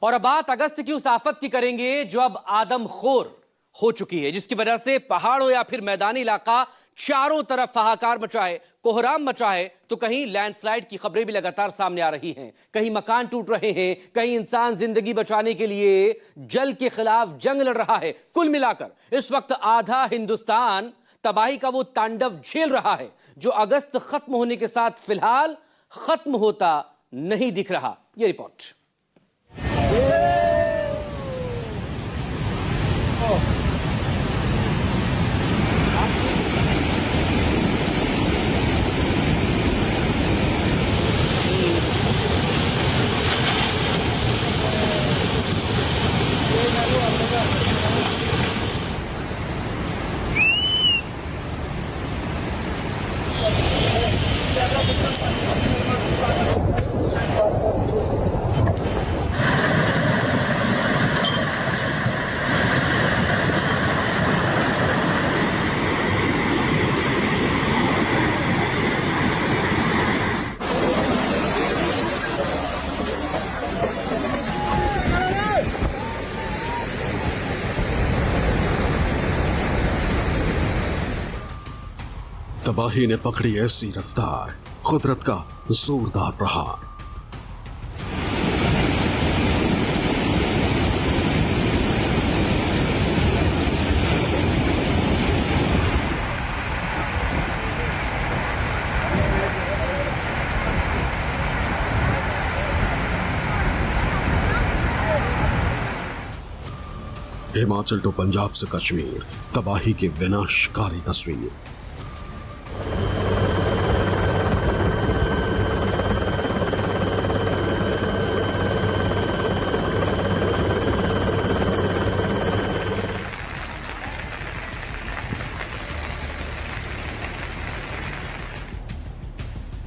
और अब बात अगस्त की उस आफत की करेंगे जो अब आदमखोर हो चुकी है, जिसकी वजह से पहाड़ हो या फिर मैदानी इलाका चारों तरफ हाहाकार मचाए, कोहराम मचाए, तो कहीं लैंडस्लाइड की खबरें भी लगातार सामने आ रही हैं, कहीं मकान टूट रहे हैं, कहीं इंसान जिंदगी बचाने के लिए जल के खिलाफ जंग लड़ रहा है। कुल मिलाकर इस वक्त आधा हिंदुस्तान तबाही का वो तांडव झेल रहा है जो अगस्त खत्म होने के साथ फिलहाल खत्म होता नहीं दिख रहा। ये रिपोर्ट। तबाही ने पकड़ी ऐसी रफ्तार, कुदरत का जोरदार प्रहार। हिमाचल टू पंजाब से कश्मीर, तबाही की विनाशकारी तस्वीर।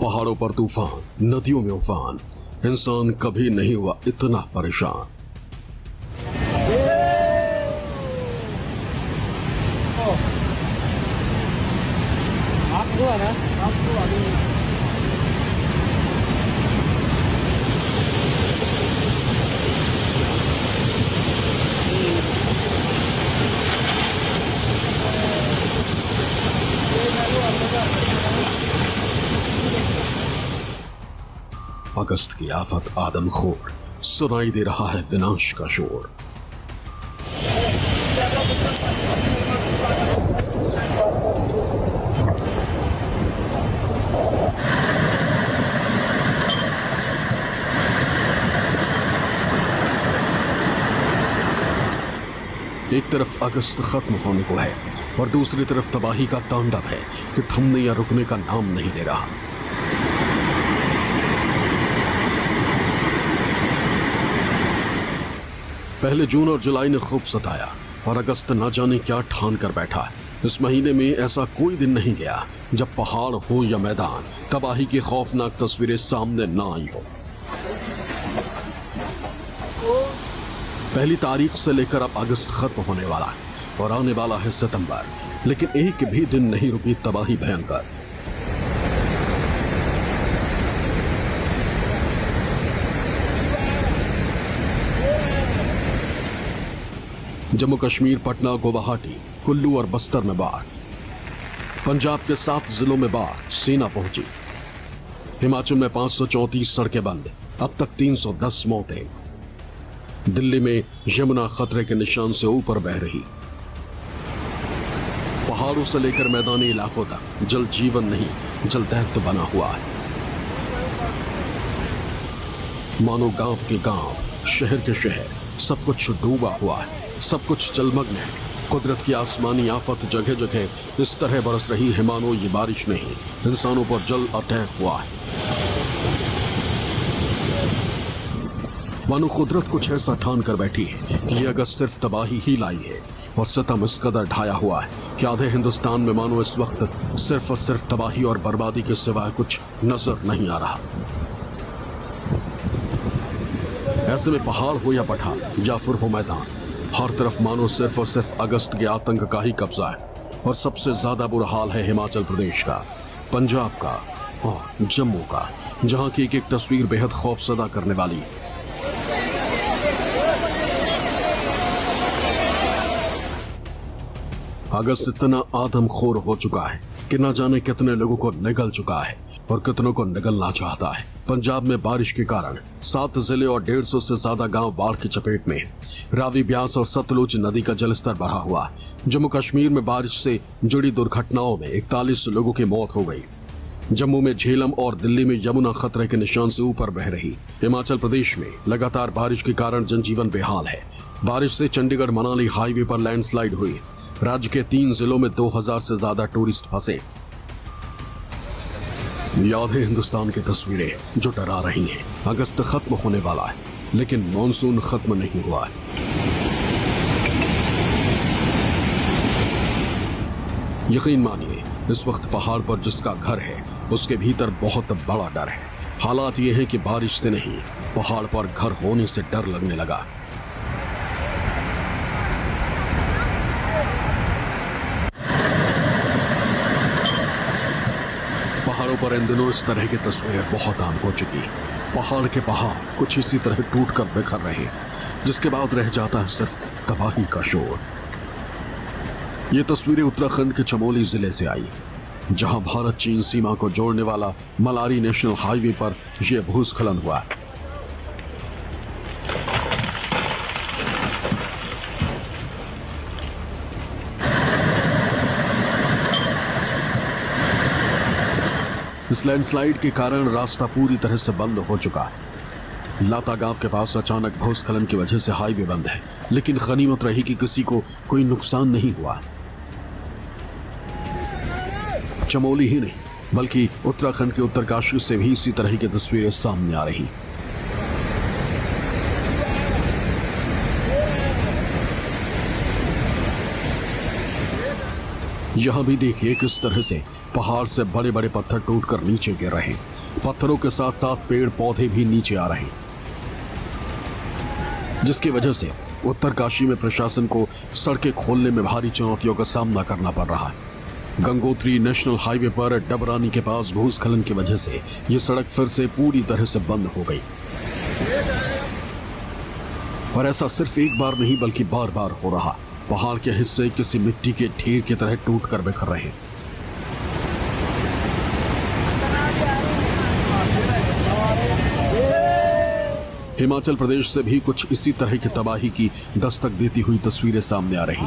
पहाड़ों पर तूफान, नदियों में उफान, इंसान कभी नहीं हुआ इतना परेशान। अगस्त की आफत आदमखोर, सुनाई दे रहा है विनाश का शोर। एक तरफ अगस्त खत्म होने को है और दूसरी तरफ तबाही का तांडव है कि थमने या रुकने का नाम नहीं ले रहा। पहले जून और जुलाई ने खूब सताया और अगस्त ना जाने क्या ठान कर बैठा। इस महीने में ऐसा कोई दिन नहीं गया जब पहाड़ हो या मैदान, तबाही की खौफनाक तस्वीरें सामने ना आई हो। पहली तारीख से लेकर अब अगस्त खत्म होने वाला है और आने वाला है सितंबर, लेकिन एक भी दिन नहीं रुकी तबाही भयंकर। जम्मू कश्मीर, पटना, गुवाहाटी, कुल्लू और बस्तर में बाढ़। पंजाब के 7 जिलों में बाढ़ सीना पहुंची। हिमाचल में 534 सड़कें बंद, अब तक 310 मौतें। दिल्ली में यमुना खतरे के निशान से ऊपर बह रही। पहाड़ों से लेकर मैदानी इलाकों तक जल जीवन नहीं, जल दैत्य बना हुआ है। मानो गांव के गांव, शहर के शहर, सब कुछ डूबा हुआ है, सब कुछ जलमग्न है। कुदरत की आसमानी आफत जगह जगह इस तरह बरस रही है मानो ये बारिश नहीं, इंसानों पर जल अटैक हुआ है। मानो कुदरत कुछ ऐसा ठान कर बैठी है कि ये अगस्त सिर्फ तबाही ही लाई है और सितम इस कदर ढाया हुआ है कि आधे हिंदुस्तान में मानो इस वक्त सिर्फ और सिर्फ तबाही और बर्बादी के सिवाय कुछ नजर नहीं आ रहा। ऐसे में पहाड़ हो या पठार या फिर हो मैदान, हर तरफ मानो सिर्फ और सिर्फ अगस्त के आतंक का ही कब्जा है। और सबसे ज्यादा बुरा हाल है हिमाचल प्रदेश का, पंजाब का और जम्मू का, जहां की एक एक तस्वीर बेहद खौफसदा करने वाली है। अगस्त इतना आदमखोर हो चुका है कि न जाने कितने लोगों को निगल चुका है और कितनों को निगलना चाहता है। पंजाब में बारिश के कारण 7 जिले और 150 से ज्यादा गांव बाढ़ की चपेट में। रावी, ब्यास और सतलुज नदी का जलस्तर बढ़ा हुआ। जम्मू कश्मीर में बारिश से जुड़ी दुर्घटनाओं में 41 लोगों की मौत हो गई। जम्मू में झेलम और दिल्ली में यमुना खतरे के निशान से ऊपर बह रही। हिमाचल प्रदेश में लगातार बारिश के कारण जनजीवन बेहाल है। बारिश से चंडीगढ़ मनाली हाईवे पर लैंडस्लाइड हुई। राज्य के 3 जिलों में 2000 से ज्यादा टूरिस्ट फंसे। याद है हिंदुस्तान की तस्वीरें जो डरा रही हैं। अगस्त खत्म होने वाला है, लेकिन मॉनसून खत्म नहीं हुआ है। यकीन मानिए, इस वक्त पहाड़ पर जिसका घर है उसके भीतर बहुत बड़ा डर है। हालात ये है कि बारिश से नहीं, पहाड़ पर घर होने से डर लगने लगा। पहाड़ों पर इन दिनों इस तरह की तस्वीरें बहुत आम हो चुकी। पहाड़ के पहाड़ कुछ इसी तरह टूटकर बिखर रहे, जिसके बाद रह जाता है सिर्फ तबाही का शोर। ये तस्वीरें उत्तराखंड के चमोली जिले से आई, जहां भारत चीन सीमा को जोड़ने वाला मलारी नेशनल हाईवे पर यह भूस्खलन हुआ। इस लैंडस्लाइड के कारण रास्ता पूरी तरह से बंद हो चुका है। लाता गांव के पास अचानक भूस्खलन की वजह से हाईवे बंद है, लेकिन गनीमत रही कि किसी को कोई नुकसान नहीं हुआ। चमोली ही नहीं बल्कि उत्तराखंड के उत्तरकाशी से भी इसी तरह की तस्वीरें सामने आ रही। यहां भी देखिए किस तरह से पहाड़ से बड़े बड़े पत्थर टूटकर नीचे गिर रहे। पत्थरों के साथ साथ पेड़ पौधे भी नीचे आ रहे, जिसकी वजह से उत्तरकाशी में प्रशासन को सड़कें खोलने में भारी चुनौतियों का सामना करना पड़ रहा है। गंगोत्री नेशनल हाईवे पर डबरानी के पास भूस्खलन की वजह से यह सड़क फिर से पूरी तरह से बंद हो गई। और ऐसा सिर्फ एक बार नहीं बल्कि बार बार हो रहा। पहाड़ के हिस्से किसी मिट्टी के ढेर की तरह टूट कर बिखर रहे। हिमाचल प्रदेश से भी कुछ इसी तरह की तबाही की दस्तक देती हुई तस्वीरें सामने आ रही।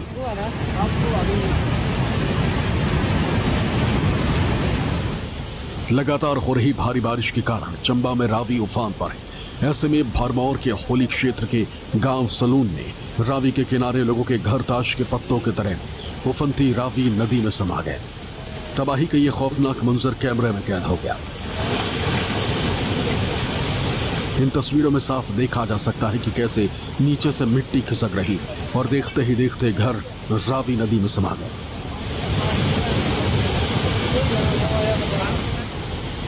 लगातार हो रही भारी बारिश के कारण चंबा में रावी उफान पर है। ऐसे में भरमौर के होली क्षेत्र के गांव सलून में रावी के किनारे लोगों के घर ताश के पत्तों की तरह उफनती रावी नदी में समा गए। तबाही का ये खौफनाक मंजर कैमरे में कैद हो गया। इन तस्वीरों में साफ देखा जा सकता है कि कैसे नीचे से मिट्टी खिसक रही और देखते ही देखते घर रावी नदी में समा गए।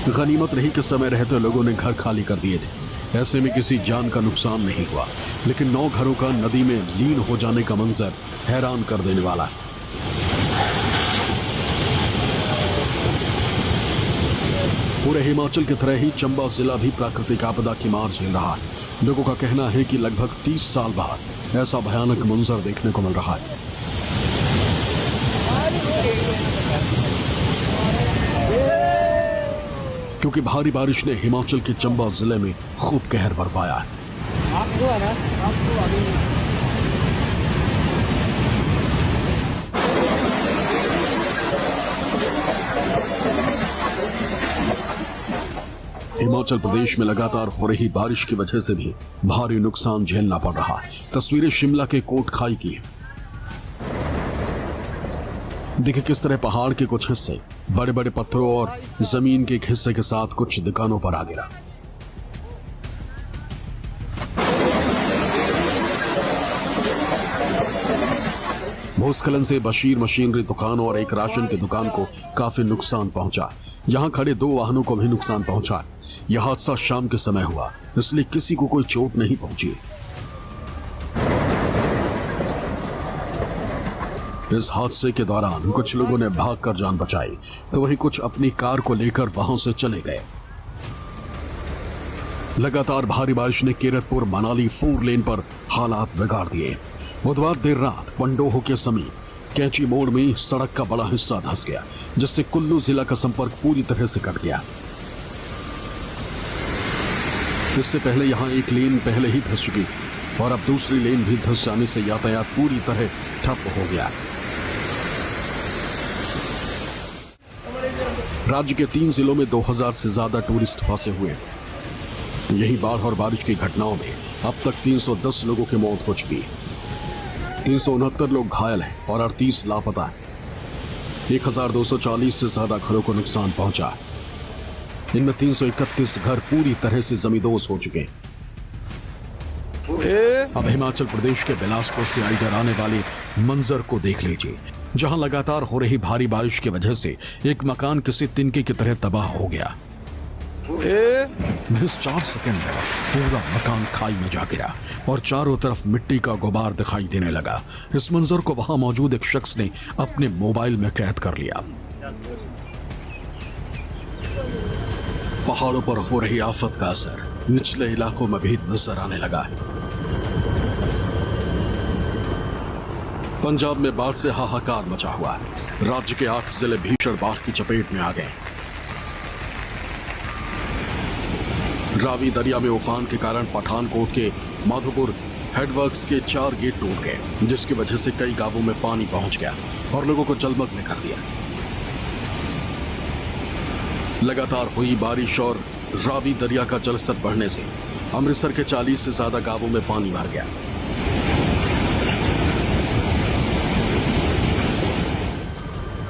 गनीमत रही कि समय रहते लोगों ने घर खाली कर दिए थे। ऐसे में किसी जान का नुकसान नहीं हुआ, लेकिन 9 घरों का नदी में लीन हो जाने का मंजर हैरान कर देने वाला है। पूरे हिमाचल की तरह ही चंबा जिला भी प्राकृतिक आपदा की मार झेल रहा है। लोगों का कहना है कि लगभग 30 साल बाद ऐसा भयानक मंजर देखने को मिल रहा है। क्योंकि भारी बारिश ने हिमाचल के चंबा जिले में खूब कहर बरपाया है। हिमाचल प्रदेश में लगातार हो रही बारिश की वजह से भी भारी नुकसान झेलना पड़ रहा है। तस्वीरें शिमला के कोट खाई की है। देखिए किस तरह पहाड़ के कुछ हिस्से बड़े बड़े पत्थरों और जमीन के एक हिस्से के साथ कुछ दुकानों पर आ गिरा। भूस्खलन से बशीर मशीनरी दुकान और एक राशन की दुकान को काफी नुकसान पहुंचा। यहां खड़े 2 वाहनों को भी नुकसान पहुंचा। यह हादसा शाम के समय हुआ, इसलिए किसी को कोई चोट नहीं पहुंची। इस हादसे के दौरान कुछ लोगों ने भागकर जान बचाई, तो वहीं कुछ अपनी कार को लेकर वहां से चले गए। लगातार भारी बारिश ने कीरतपुर मनाली 4 लेन पर हालात बिगाड़ दिए। बुधवार देर रात पंडोह के समीप कैंची मोड़ में सड़क का बड़ा हिस्सा धंस गया, जिससे कुल्लू जिला का संपर्क पूरी तरह से कट गया। इससे पहले यहां एक लेन पहले ही धंस चुकी और अब दूसरी लेन भी धंस जाने से यातायात पूरी तरह ठप हो गया। राज्य के 3 जिलों में 2000 से ज्यादा टूरिस्ट फंसे हुए। यही बाढ़ और बारिश की घटनाओं में अब तक 310 लोगों की मौत हो चुकी, 369 लोग घायल हैं और 38 लापता हैं। 1240 से ज्यादा घरों को नुकसान पहुंचा। इनमें 331 घर पूरी तरह से जमींदोज हो चुके हैं। अब हिमाचल प्रदेश के बिलासपुर से आई डराने वाले मंजर को देख लीजिए, जहां लगातार हो रही भारी बारिश की वजह से एक मकान किसी तिनके की तरह तबाह हो गया। महज 4 सेकंड में पूरा मकान खाई में जा गिरा और चारों तरफ मिट्टी का गुबार दिखाई देने लगा। इस मंजर को वहां मौजूद एक शख्स ने अपने मोबाइल में कैद कर लिया। पहाड़ों पर हो रही आफत का असर निचले इलाकों में भी नजर आने लगा है। पंजाब में बाढ़ से हाहाकार मचा हुआ है। राज्य के 8 जिले भीषण बाढ़ की चपेट में आ गए। रावी दरिया में उफान के कारण पठानकोट के माधोपुर हेडवर्क्स के 4 गेट टूट गए, जिसकी वजह से कई गांवों में पानी पहुंच गया और लोगों को जलमग्न कर दिया। लगातार हुई बारिश और रावी दरिया का जलस्तर बढ़ने से अमृतसर के 40 से ज्यादा गांवों में पानी भर गया।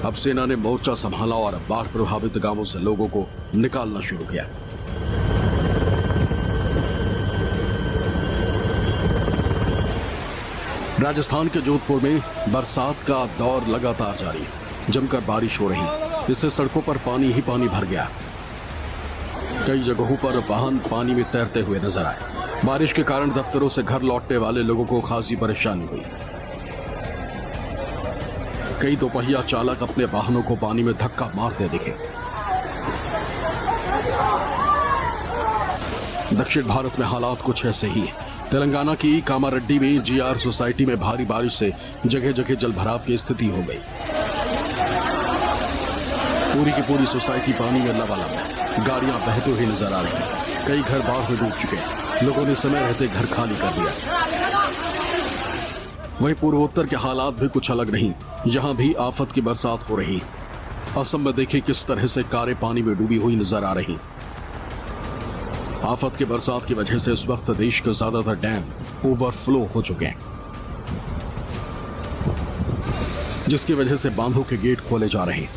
अब सेना ने मोर्चा संभाला और बाढ़ प्रभावित गांवों से लोगों को निकालना शुरू किया। राजस्थान के जोधपुर में बरसात का दौर लगातार जारी, जमकर बारिश हो रही, इससे सड़कों पर पानी ही पानी भर गया। कई जगहों पर वाहन पानी में तैरते हुए नजर आए। बारिश के कारण दफ्तरों से घर लौटने वाले लोगों को खासी परेशानी हुई। कई दोपहिया चालक अपने वाहनों को पानी में धक्का मारते दिखे। दक्षिण भारत में हालात कुछ ऐसे ही है। तेलंगाना की कामारेड्डी में जीआर सोसाइटी में भारी बारिश से जगह जगह जलभराव की स्थिति हो गई। पूरी की पूरी सोसाइटी पानी में लबालब है। गाड़ियां बहते हुए नजर आ रही हैं। कई घर बाढ़ में डूब चुके। लोगों ने समय रहते घर खाली कर दिया। वहीं पूर्वोत्तर के हालात भी कुछ अलग नहीं। यहां भी आफत की बरसात हो रही। असम में देखिए किस तरह से कारें पानी में डूबी हुई नजर आ रही। आफत की बरसात की वजह से इस वक्त देश के ज्यादातर डैम ओवरफ्लो हो चुके हैं, जिसकी वजह से बांधों के गेट खोले जा रहे हैं,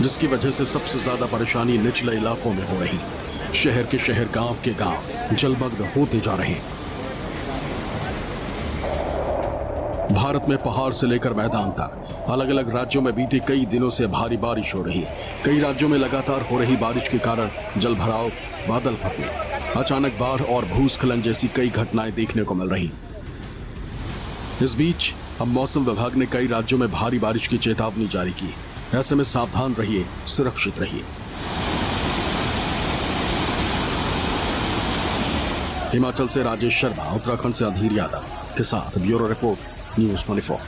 जिसकी वजह से सबसे ज्यादा परेशानी निचले इलाकों में हो रही। शहर के शहर, गांव के गांव जलमग्न होते जा रहे हैं। भारत में पहाड़ से लेकर मैदान तक अलग अलग राज्यों में बीते कई दिनों से भारी बारिश हो रही है। कई राज्यों में लगातार हो रही बारिश के कारण जलभराव, बादल फटने, अचानक बाढ़ और भूस्खलन जैसी कई घटनाएं देखने को मिल रही। इस बीच अब मौसम विभाग ने कई राज्यों में भारी बारिश की चेतावनी जारी की। ऐसे में सावधान रहिए, सुरक्षित रहिए। हिमाचल से राजेश शर्मा, उत्तराखंड से अधीर यादव के साथ ब्यूरो रिपोर्ट, न्यूज़ 24।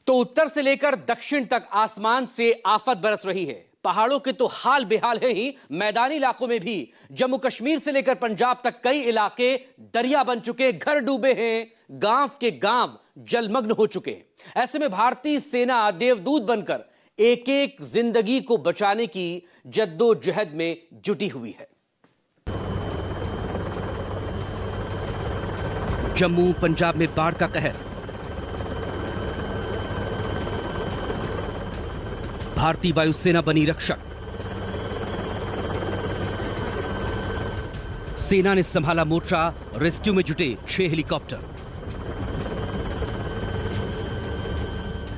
तो उत्तर से लेकर दक्षिण तक आसमान से आफत बरस रही है। पहाड़ों के तो हाल बेहाल है ही, मैदानी इलाकों में भी जम्मू कश्मीर से लेकर पंजाब तक कई इलाके दरिया बन चुके, घर डूबे हैं, गांव के गांव जलमग्न हो चुके हैं। ऐसे में भारतीय सेना देवदूत बनकर एक एक जिंदगी को बचाने की जद्दोजहद में जुटी हुई है। जम्मू पंजाब में बाढ़ का कहर। भारतीय वायुसेना बनी रक्षक। सेना ने संभाला मोर्चा, रेस्क्यू में जुटे 6 हेलीकॉप्टर।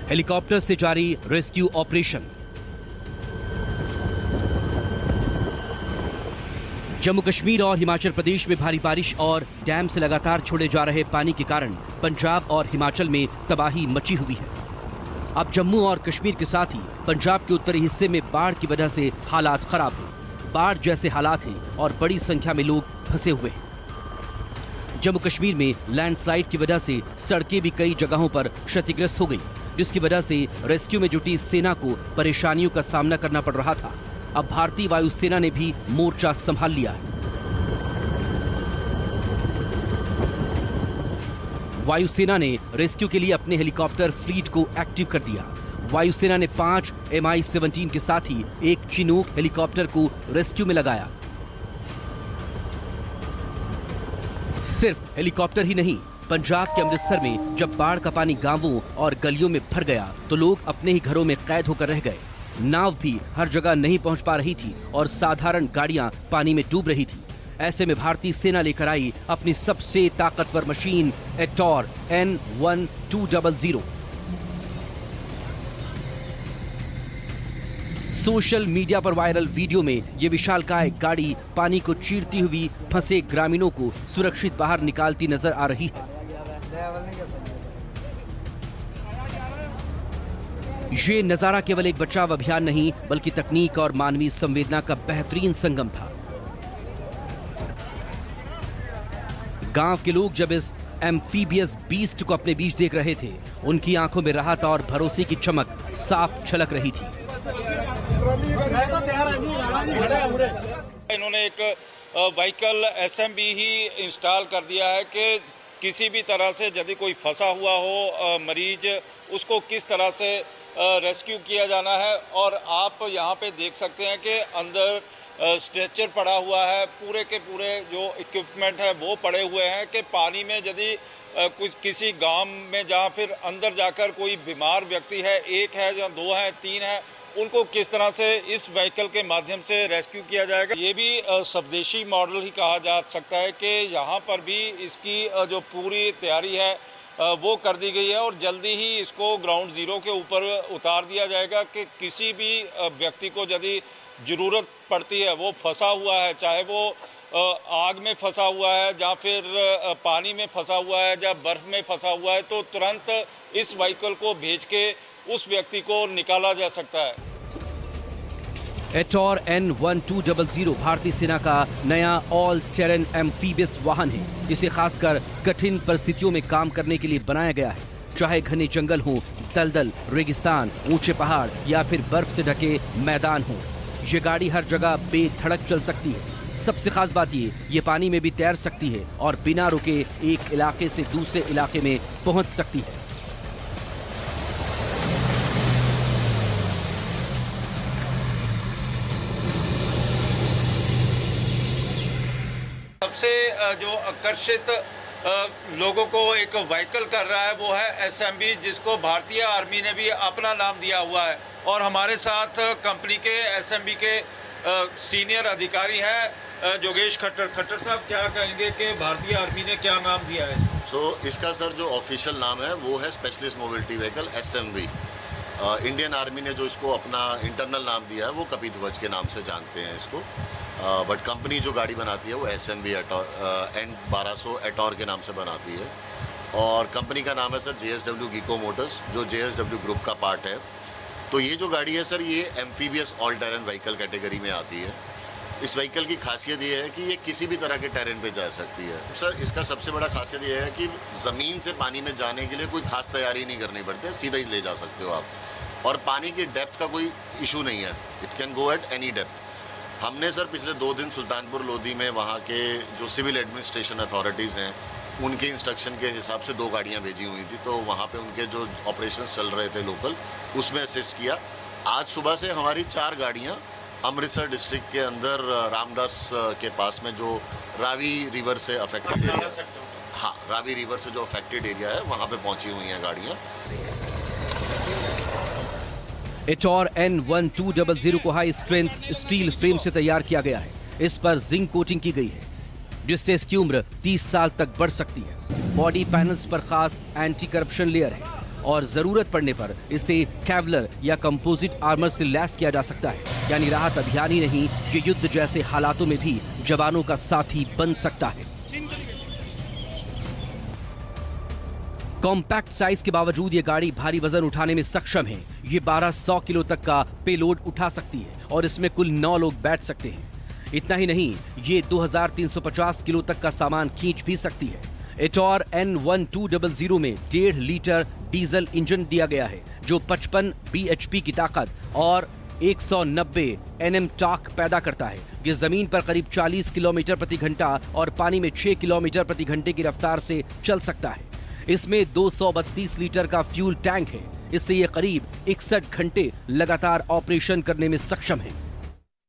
हेलीकॉप्टर से जारी रेस्क्यू ऑपरेशन। जम्मू कश्मीर और हिमाचल प्रदेश में भारी बारिश और डैम से लगातार छोड़े जा रहे पानी के कारण पंजाब और हिमाचल में तबाही मची हुई है। अब जम्मू और कश्मीर के साथ ही पंजाब के उत्तरी हिस्से में बाढ़ की वजह से हालात खराब हैं। बाढ़ जैसे हालात हैं और बड़ी संख्या में लोग फंसे हुए हैं। जम्मू कश्मीर में लैंडस्लाइड की वजह से सड़कें भी कई जगहों पर क्षतिग्रस्त हो गई, जिसकी वजह से रेस्क्यू में जुटी सेना को परेशानियों का सामना करना पड़ रहा था। अब भारतीय वायुसेना ने भी मोर्चा संभाल लिया है। वायुसेना ने रेस्क्यू के लिए अपने हेलीकॉप्टर फ्लीट को एक्टिव कर दिया। वायुसेना ने 5 Mi-17 के साथ ही एक चिनूक हेलीकॉप्टर को रेस्क्यू में लगाया। सिर्फ हेलीकॉप्टर ही नहीं, पंजाब के अमृतसर में जब बाढ़ का पानी गांवों और गलियों में भर गया तो लोग अपने ही घरों में कैद होकर रह गए। नाव भी हर जगह नहीं पहुंच पा रही थी और साधारण गाड़ियां पानी में डूब रही थी। ऐसे में भारतीय सेना लेकर आई अपनी सबसे ताकतवर मशीन एटॉर N1200। सोशल मीडिया पर वायरल वीडियो में ये विशालकाय गाड़ी पानी को चीरती हुई फंसे ग्रामीणों को सुरक्षित बाहर निकालती नजर आ रही है। ये नजारा केवल एक बचाव अभियान नहीं बल्कि तकनीक और मानवीय संवेदना का बेहतरीन संगम था। गांव के लोग जब इस एम्फीबियस बीस्ट को अपने बीच देख रहे थे, उनकी आंखों में राहत और भरोसे की चमक साफ झलक रही थी। इन्होंने एक व्हीकल SMB ही इंस्टॉल कर दिया है कि किसी भी तरह से यदि कोई फंसा हुआ हो मरीज, उसको किस तरह से रेस्क्यू किया जाना है। और आप यहाँ पे देख सकते हैं कि अंदर स्ट्रेचर पड़ा हुआ है, पूरे के पूरे जो इक्विपमेंट है वो पड़े हुए हैं कि पानी में यदि कुछ किसी गांव में जहाँ फिर अंदर जाकर कोई बीमार व्यक्ति है, एक है या 2 है 3 है, उनको किस तरह से इस व्हीकल के माध्यम से रेस्क्यू किया जाएगा। ये भी स्वदेशी मॉडल ही कहा जा सकता है कि यहाँ पर भी इसकी जो पूरी तैयारी है वो कर दी गई है और जल्दी ही इसको ग्राउंड जीरो के ऊपर उतार दिया जाएगा कि किसी भी व्यक्ति को यदि ज़रूरत पड़ती है, वो फंसा हुआ है, चाहे वो आग में फंसा हुआ है या फिर पानी में फंसा हुआ है या बर्फ में फंसा हुआ है, तो तुरंत इस व्हीकल को भेज के उस व्यक्ति को निकाला जा सकता है। एटॉर N1200 भारतीय सेना का नया ऑल टेरेन एम्फीबियस वाहन है, जिसे खासकर कठिन परिस्थितियों में काम करने के लिए बनाया गया है। चाहे घने जंगल हो, दलदल, रेगिस्तान, ऊंचे पहाड़ या फिर बर्फ से ढके मैदान हो, ये गाड़ी हर जगह बेधड़क चल सकती है। सबसे खास बात ये पानी में भी तैर सकती है और बिना रुके एक इलाके से दूसरे इलाके में पहुंच सकती है। सबसे जो आकर्षित लोगों को एक व्हीकल कर रहा है वो है SMB, जिसको भारतीय आर्मी ने भी अपना नाम दिया हुआ है। और हमारे साथ कंपनी के SMB के सीनियर अधिकारी हैं जोगेश खट्टर। खट्टर साहब, क्या कहेंगे कि भारतीय आर्मी ने क्या नाम दिया है? इसका सर जो ऑफिशियल नाम है वो है specialist mobility vehicle SMV। Indian army ने जो इसको अपना इंटरनल नाम दिया है वो कपिध्वज के नाम से जानते हैं इसको। बट कंपनी जो गाड़ी बनाती है वो SMV N1200 एटॉर के नाम से बनाती है। और कंपनी का नाम है सर JSW गीको मोटर्स, जो JSW ग्रुप का पार्ट है। तो ये जो गाड़ी है सर, ये amphibious all terrain vehicle category में आती है। इस व्हीकल की खासियत ये है कि ये किसी भी तरह के टेरेन पे जा सकती है। सर इसका सबसे बड़ा खासियत ये है कि ज़मीन से पानी में जाने के लिए कोई खास तैयारी नहीं करनी पड़ती है, सीधा ही ले जा सकते हो आप। और पानी की डेप्थ का कोई इशू नहीं है, it can go at any depth. हमने सर पिछले 2 दिन सुल्तानपुर लोधी में वहाँ के जो सिविल एडमिनिस्ट्रेशन अथॉरिटीज़ हैं उनके इंस्ट्रक्शन के हिसाब से 2 गाड़ियाँ भेजी हुई थी। तो वहाँ पे उनके जो ऑपरेशंस चल रहे थे लोकल, उसमें असिस्ट किया। आज सुबह से हमारी 4 गाड़ियाँ अमृतसर डिस्ट्रिक्ट के अंदर रामदास के पास में जो रावी रिवर से अफेक्टेड एरिया है, हाँ रावी रिवर से जो अफेक्टेड एरिया है वहाँ पे पहुँची हुई हैं गाड़ियाँ। एटॉर N1200 को हाई स्ट्रेंथ स्टील फ्रेम से तैयार किया गया है। इस पर जिंक कोटिंग की गई है, जिससे इसकी उम्र 30 साल तक बढ़ सकती है। बॉडी पैनल्स पर खास एंटी करप्शन लेयर है और जरूरत पड़ने पर इसे कैवलर या कंपोजिट आर्मर से लैस किया जा सकता है। यानी राहत अभियान ही नहीं, ये युद्ध जैसे हालातों में भी जवानों का साथी बन सकता है। कॉम्पैक्ट साइज के बावजूद ये गाड़ी भारी वजन उठाने में सक्षम है। ये 1200 किलो तक का पेलोड उठा सकती है और इसमें कुल 9 लोग बैठ सकते हैं। इतना ही नहीं, ये 2350 किलो तक का सामान खींच भी सकती है। एटॉर N1200 में 1.5 लीटर डीजल इंजन दिया गया है जो 55 bhp की ताकत और 190 Nm टॉर्क पैदा करता है। ये जमीन पर करीब 40 किलोमीटर प्रति घंटा और पानी में 6 किलोमीटर प्रति घंटे की रफ्तार से चल सकता है। इसमें 232 लीटर का फ्यूल टैंक है, इससे ये करीब 61 घंटे लगातार ऑपरेशन करने में सक्षम है।